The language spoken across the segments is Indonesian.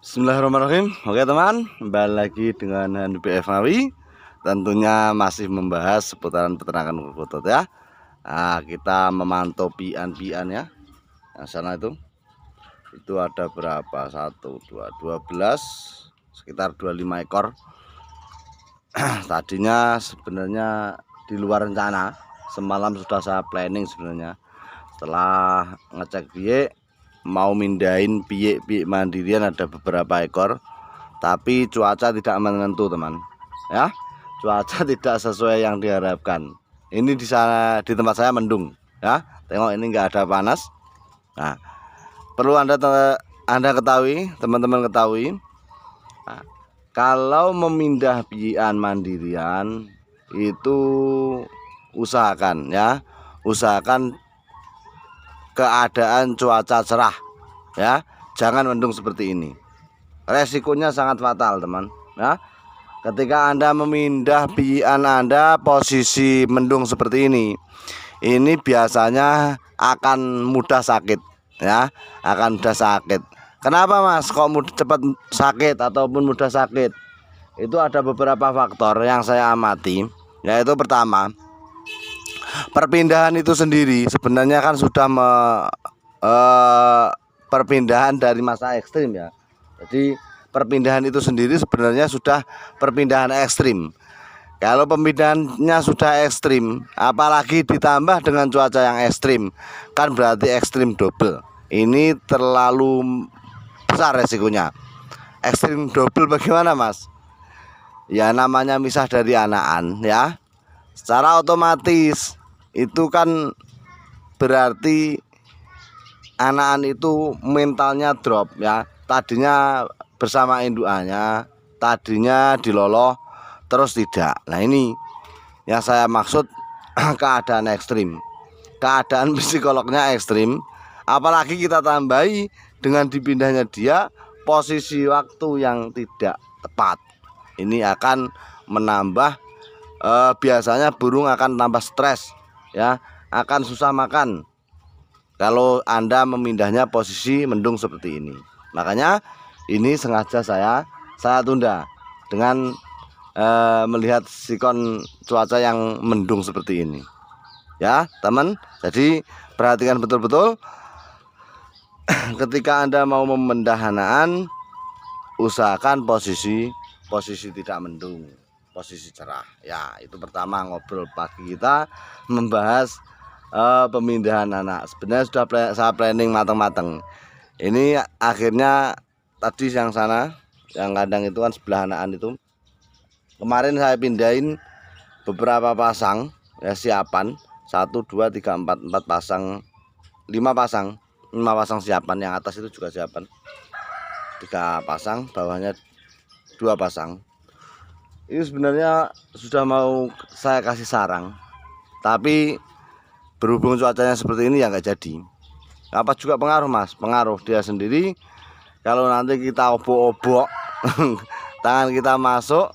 Bismillahirrahmanirrahim. Oke teman, kembali lagi dengan Handu BF Ngawi. Tentunya masih membahas seputaran peternakan kuku ya. Nah, kita memantau pian-pian ya. Yang sana itu ada berapa? 1, 2, 12, sekitar 25 ekor. Tadinya sebenarnya di luar rencana. Semalam sudah saya planning sebenarnya. Setelah ngecek biaya, mau mindahin piye mandirian ada beberapa ekor, tapi cuaca tidak menentu teman ya. Cuaca tidak sesuai yang diharapkan. Ini di sana, di tempat saya mendung ya, tengok ini enggak ada panas. Nah, perlu anda ketahui, teman-teman ketahui, nah, kalau memindah pian mandirian itu usahakan ya, usahakan keadaan cuaca cerah ya, jangan mendung seperti ini. Resikonya sangat fatal teman ya. Ketika Anda memindah pian Anda posisi mendung seperti ini biasanya akan mudah sakit ya, akan mudah sakit. Kenapa mas kok cepat sakit ataupun mudah sakit? Itu ada beberapa faktor yang saya amati, yaitu pertama, perpindahan itu sendiri sebenarnya kan sudah perpindahan dari masa ekstrim ya. Jadi perpindahan itu sendiri sebenarnya sudah perpindahan ekstrim. Kalau pemindahannya sudah ekstrim, apalagi ditambah dengan cuaca yang ekstrim, kan berarti ekstrim double. Ini terlalu besar resikonya. Ekstrim double bagaimana mas? Ya namanya misah dari anakan ya. Secara otomatis itu kan berarti anakan itu mentalnya drop ya. Tadinya bersama indukannya, tadinya diloloh, terus tidak. Nah ini yang saya maksud keadaan ekstrim, keadaan psikolognya ekstrim. Apalagi kita tambahi dengan dipindahnya dia posisi waktu yang tidak tepat. Ini akan menambah biasanya burung akan tambah stres ya, akan susah makan kalau Anda memindahnya posisi mendung seperti ini. Makanya ini sengaja saya tunda dengan melihat sikon cuaca yang mendung seperti ini ya teman. Jadi perhatikan betul-betul ketika Anda mau memindah anakan, usahakan posisi tidak mendung, posisi cerah ya. Itu pertama ngobrol pagi kita membahas pemindahan anak. Sebenarnya sudah saya planning matang-matang. Ini akhirnya tadi yang sana, yang kandang itu kan sebelah anakan itu, kemarin saya pindahin beberapa pasang ya, siapan 1, 2, 3, 4 pasang, 5 pasang siapan. Yang atas itu juga siapan 3 pasang, bawahnya 2 pasang. Ini sebenarnya sudah mau saya kasih sarang, tapi berhubung cuacanya seperti ini ya nggak jadi. Apa juga pengaruh mas? Pengaruh dia sendiri. Kalau nanti kita obok-obok tangan kita masuk,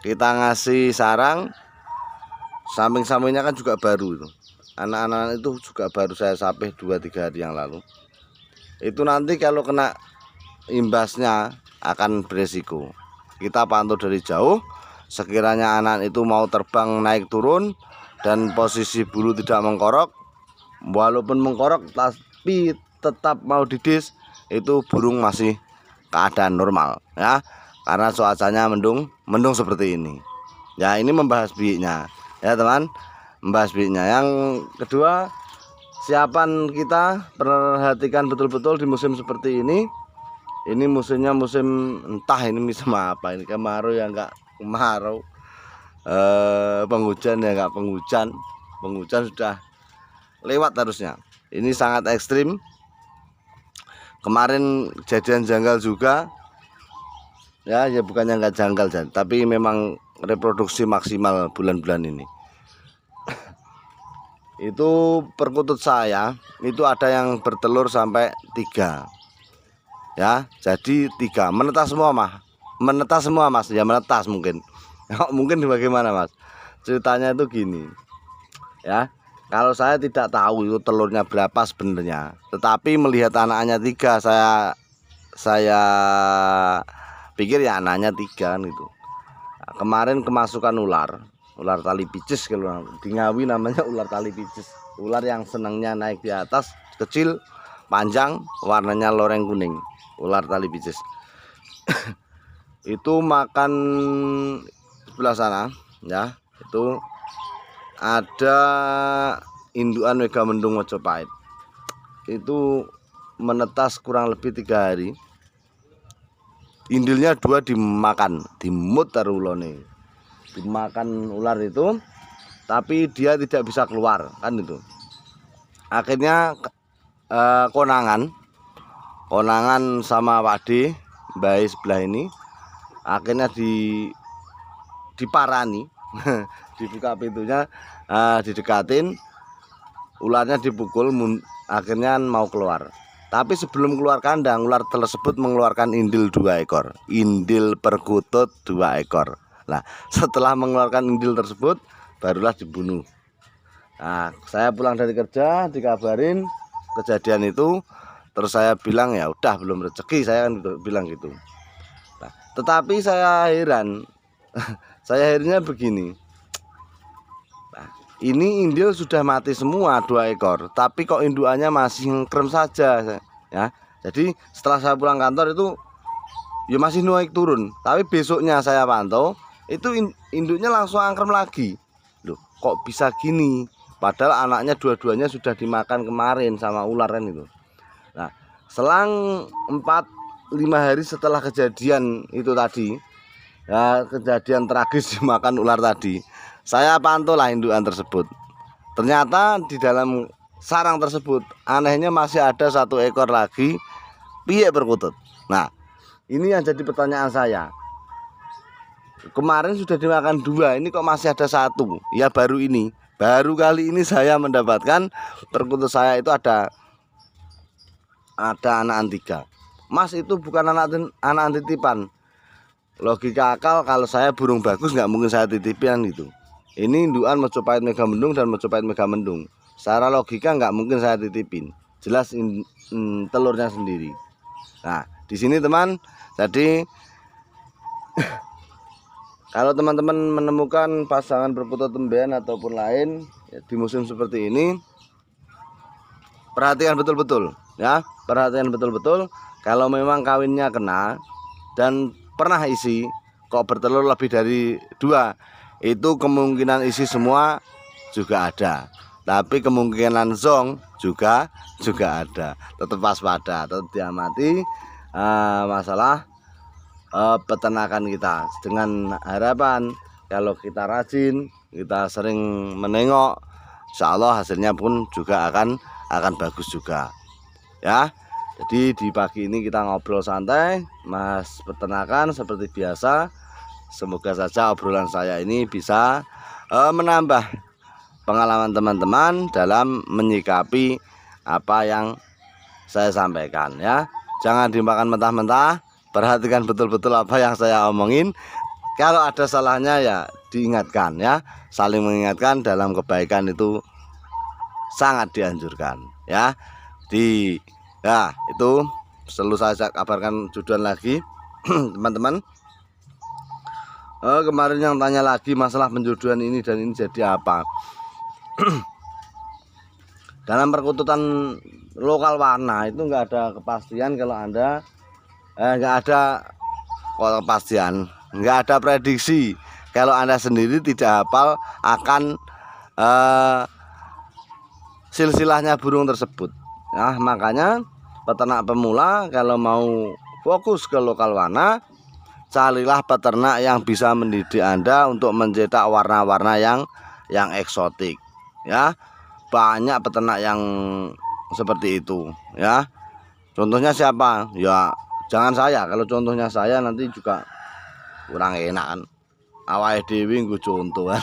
kita ngasih sarang, samping-sampingnya kan juga baru itu. Anak-anak itu juga baru saya sapih 2-3 hari yang lalu. Itu nanti kalau kena imbasnya akan beresiko. Kita pantau dari jauh, sekiranya anak itu mau terbang naik turun dan posisi bulu tidak mengkorok, walaupun mengkorok tapi tetap mau didis, itu burung masih keadaan normal ya, karena cuacanya mendung seperti ini ya. Ini membahas biiknya ya teman, membahas biiknya. Yang kedua, siapan kita perhatikan betul-betul di musim seperti ini. Ini musimnya musim entah ini musim apa, ini kemarau ya enggak kemarau, penghujan ya enggak penghujan. Penghujan sudah lewat harusnya. Ini sangat ekstrim. Kemarin kejadian janggal juga ya, bukannya enggak janggal tapi memang reproduksi maksimal bulan-bulan ini. Itu perkutut saya itu ada yang bertelur sampai 3 ya, jadi 3 menetas semua mas ya, menetas mungkin. Mungkin bagaimana mas ceritanya itu gini ya. Kalau saya tidak tahu itu telurnya berapa sebenarnya, tetapi melihat anaknya 3, saya saya pikir ya anaknya 3 kan gitu. Nah, kemarin kemasukan ular tali picis, kalau di Ngawi namanya ular tali picis. Ular yang senangnya naik di atas, kecil, panjang, warnanya loreng kuning, ular tali picis. Itu makan sebelah sana ya, itu ada indukan Megamendung Mojopahit. Itu menetas kurang lebih 3 hari. Indilnya 2 dimakan, dimut tarulone, dimakan ular itu, tapi dia tidak bisa keluar kan itu. Akhirnya konangan sama Pak D, bayi sebelah ini, akhirnya diparani dibuka pintunya, didekatin, ularnya dipukul, akhirnya mau keluar. Tapi sebelum keluar kandang, ular tersebut mengeluarkan indil 2 ekor, indil perkutut 2 ekor. Nah, setelah mengeluarkan indil tersebut, barulah dibunuh. Nah, saya pulang dari kerja, dikabarin kejadian itu, terus saya bilang ya udah belum rezeki, saya kan bilang gitu. Nah, tetapi saya heran, saya akhirnya begini. Nah, ini indil sudah mati semua 2 ekor, tapi kok indukannya masih ngkrem saja ya. Jadi setelah saya pulang kantor itu ya masih naik turun, tapi besoknya saya pantau itu induknya langsung angkrem lagi. Loh, kok bisa gini? Padahal anaknya dua-duanya sudah dimakan kemarin sama ular kan itu. Nah, selang 4-5 hari setelah kejadian itu tadi, ya, kejadian tragis dimakan ular tadi, saya pantau lah indukan tersebut. Ternyata di dalam sarang tersebut anehnya masih ada 1 ekor lagi piye perkutut. Nah, ini yang jadi pertanyaan saya. Kemarin sudah dimakan 2, ini kok masih ada 1? Ya baru kali ini saya mendapatkan perkutut saya itu ada anak 3. Mas, itu bukan anak titipan. Logika akal, kalau saya burung bagus nggak mungkin saya titipin gitu. Ini indukan Mojopahit Megamendung dan Mojopahit Megamendung. Secara logika nggak mungkin saya titipin. Jelas telurnya sendiri. Nah, di sini teman, jadi kalau teman-teman menemukan pasangan perkutut tembean ataupun lain ya, di musim seperti ini, perhatikan betul-betul ya, perhatikan betul-betul. Kalau memang kawinnya kena dan pernah isi kok bertelur lebih dari 2, itu kemungkinan isi semua juga ada, tapi kemungkinan zong juga ada. Tetap waspada, tetap diamati masalah peternakan kita, dengan harapan kalau kita rajin, kita sering menengok, insya Allah hasilnya pun juga akan bagus juga ya. Jadi di pagi ini kita ngobrol santai mas peternakan seperti biasa. Semoga saja obrolan saya ini bisa menambah pengalaman teman-teman dalam menyikapi apa yang saya sampaikan ya. Jangan dimakan mentah-mentah, perhatikan betul-betul apa yang saya omongin. Kalau ada salahnya ya diingatkan ya, saling mengingatkan dalam kebaikan itu sangat dianjurkan ya. Ya itu selalu saya kabarkan juduan lagi teman-teman. Kemarin yang tanya lagi masalah penjodohan ini dan ini jadi apa. Dalam perkututan lokal warna itu nggak ada kepastian. Kalau Anda nggak ada kepastian, nggak ada prediksi. Kalau Anda sendiri tidak hafal akan silsilahnya burung tersebut. Nah, makanya peternak pemula kalau mau fokus ke lokal warna, carilah peternak yang bisa mendidik Anda untuk mencetak warna-warna yang eksotik ya. Banyak peternak yang seperti itu ya. Contohnya siapa? Ya jangan saya. Kalau contohnya saya nanti juga kurang enak kan. Awake dhewe nggo contoh kan.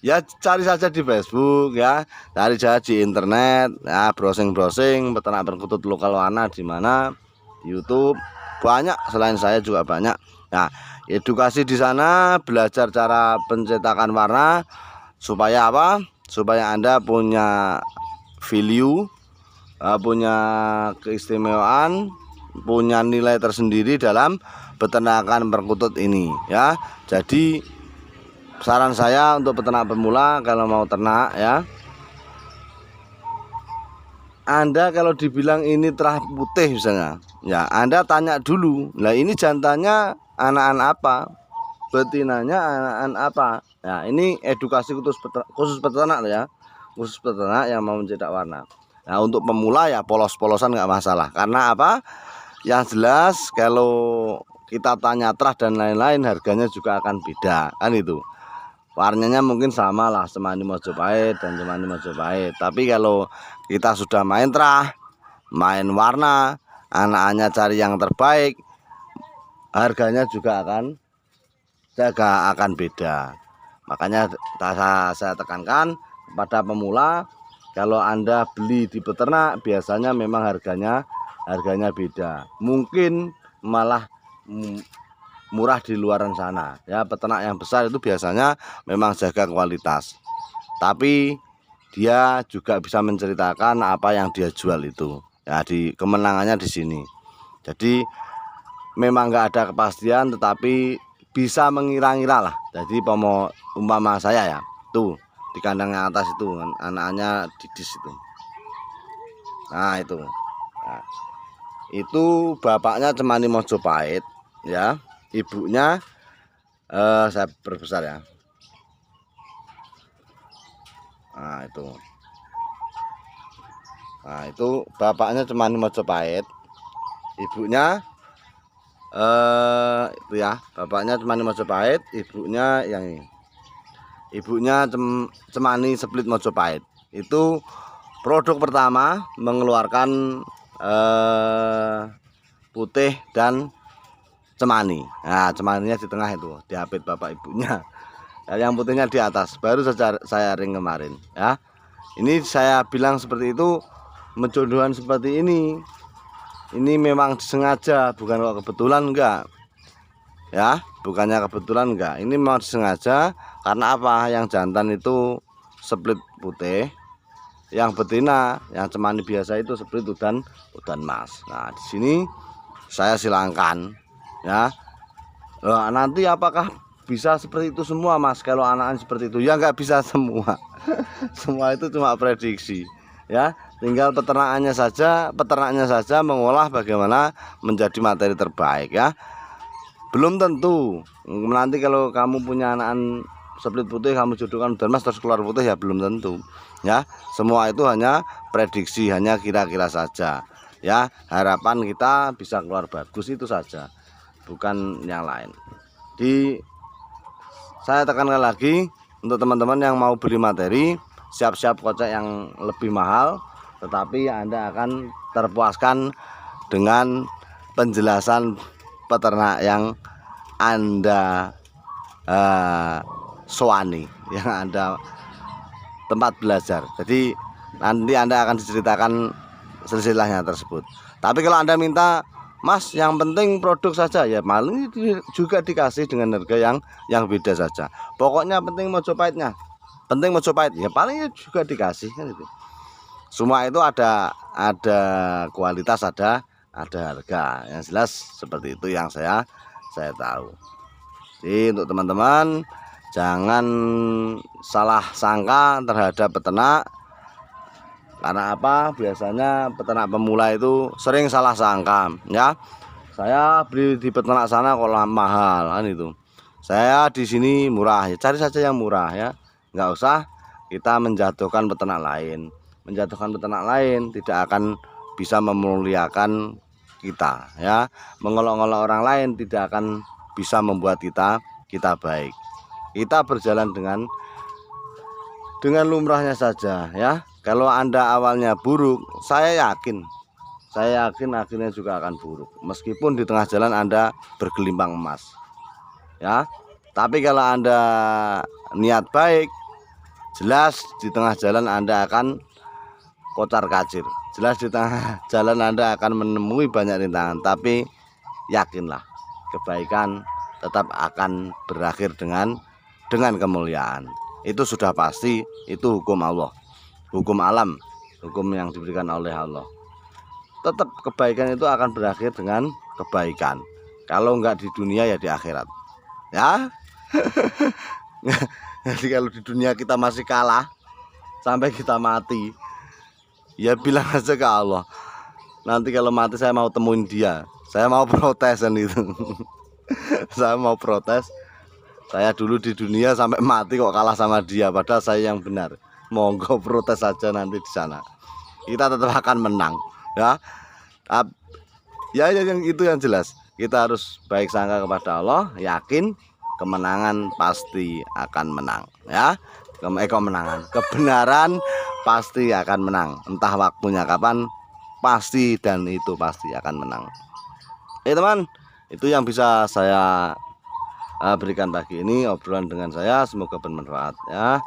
Ya cari saja di Facebook ya, cari saja di internet ya, browsing peternak perkutut lokal warna di mana, di YouTube banyak, selain saya juga banyak. Nah, edukasi di sana, belajar cara pencetakan warna supaya apa? Supaya Anda punya value, punya keistimewaan punya nilai tersendiri dalam peternakan perkutut ini ya. Jadi saran saya untuk peternak pemula kalau mau ternak ya, Anda kalau dibilang ini terah putih misalnya, ya Anda tanya dulu, lah ini jantannya anakan apa, betinanya anakan apa. Nah ini edukasi khusus peternak ya, khusus peternak yang mau mencetak warna. Nah untuk pemula ya polos-polosan nggak masalah, karena apa? Yang jelas kalau kita tanya terah dan lain-lain harganya juga akan beda kan itu. Warnanya mungkin sama lah Cemani Mojopahit dan Cemani Mojopahit, tapi kalau kita sudah main terah, main warna, anak-anaknya cari yang terbaik, harganya juga akan beda. Makanya saya tekankan kepada pemula, kalau Anda beli di peternak biasanya memang harganya beda, mungkin malah murah di luaran sana ya. Peternak yang besar itu biasanya memang jaga kualitas, tapi dia juga bisa menceritakan apa yang dia jual itu ya, di kemenangannya di sini. Jadi memang nggak ada kepastian, tetapi bisa mengira-ngira lah. Jadi umpama saya ya, tuh di kandang yang atas itu anak-anaknya didis itu. Nah itu bapaknya Cemani Mojopahit ya, ibunya saya perbesar ya. Nah itu bapaknya Cemani Mojopahit, ibunya itu ya, bapaknya Cemani Mojopahit, ibunya yang ini, ibunya Cemani Split Mojopahit. Itu produk pertama mengeluarkan putih dan Cemani. Nah Cemaninya di tengah itu diapit bapak ibunya, yang putihnya di atas, baru saja saya ring kemarin ya. Ini saya bilang seperti itu, menjodohan seperti ini memang disengaja, bukan kok kebetulan enggak ya, bukannya kebetulan enggak, ini memang disengaja. Karena apa? Yang jantan itu split putih, yang betina yang Cemani biasa itu split udan mas. Nah di sini saya silangkan ya. Nanti apakah bisa seperti itu semua mas? Kalau anak-anak seperti itu ya nggak bisa semua. Semua itu cuma prediksi ya, tinggal peternaknya saja mengolah bagaimana menjadi materi terbaik ya. Belum tentu nanti kalau kamu punya anak split putih kamu jodohkan udan mas terus keluar putih, ya belum tentu ya. Semua itu hanya prediksi, hanya kira-kira saja ya. Harapan kita bisa keluar bagus itu saja, bukan yang lain. Saya tekankan lagi untuk teman-teman yang mau beli materi, siap-siap kocek yang lebih mahal, tetapi Anda akan terpuaskan dengan penjelasan peternak yang Anda soani, yang Anda tempat belajar. Jadi nanti Anda akan diceritakan silsilahnya tersebut. Tapi kalau Anda minta mas yang penting produk saja, ya malah juga dikasih dengan harga yang beda saja. Pokoknya penting Mojopahitnya, penting Mojopahit, ya paling juga dikasih kan itu. Semua itu ada kualitas, ada harga. Yang jelas seperti itu yang saya tahu. Jadi untuk teman-teman jangan salah sangka terhadap peternak. Karena apa? Biasanya peternak pemula itu sering salah sangka ya. Saya beli di peternak sana kok mahal kan itu. Saya di sini murah, ya cari saja yang murah ya. Nggak usah kita menjatuhkan peternak lain. Menjatuhkan peternak lain tidak akan bisa memuliakan kita ya. Mengolok-olok orang lain tidak akan bisa membuat kita baik. Kita berjalan dengan lumrahnya saja ya. Kalau Anda awalnya buruk, saya yakin akhirnya juga akan buruk. Meskipun di tengah jalan Anda bergelimpang emas ya. Tapi kalau Anda niat baik, jelas di tengah jalan Anda akan kocar kacir. Jelas di tengah jalan Anda akan menemui banyak rintangan. Tapi yakinlah, kebaikan tetap akan berakhir dengan kemuliaan. Itu sudah pasti, itu hukum Allah, hukum alam, hukum yang diberikan oleh Allah. tetap kebaikan itu akan berakhir dengan kebaikan. Kalau enggak di dunia ya di akhirat. Ya. Jadi kalau di dunia kita masih kalah sampai kita mati, ya bilang aja ke Allah. Nanti kalau mati saya mau temuin dia. Saya mau protes kan itu. Saya mau protes. Saya dulu di dunia sampai mati kok kalah sama dia, padahal saya yang benar. Monggo protes saja nanti di sana. Kita tetap akan menang, ya. Ya yang itu yang jelas. Kita harus baik sangka kepada Allah, yakin kemenangan pasti akan menang, ya. Kemenangan, kebenaran pasti akan menang. Entah waktunya kapan, pasti dan itu pasti akan menang. Teman, itu yang bisa saya berikan pagi ini, obrolan dengan saya, semoga bermanfaat, ya.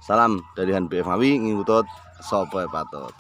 Salam dari Han BF Mawi, ngikutot sopo patut.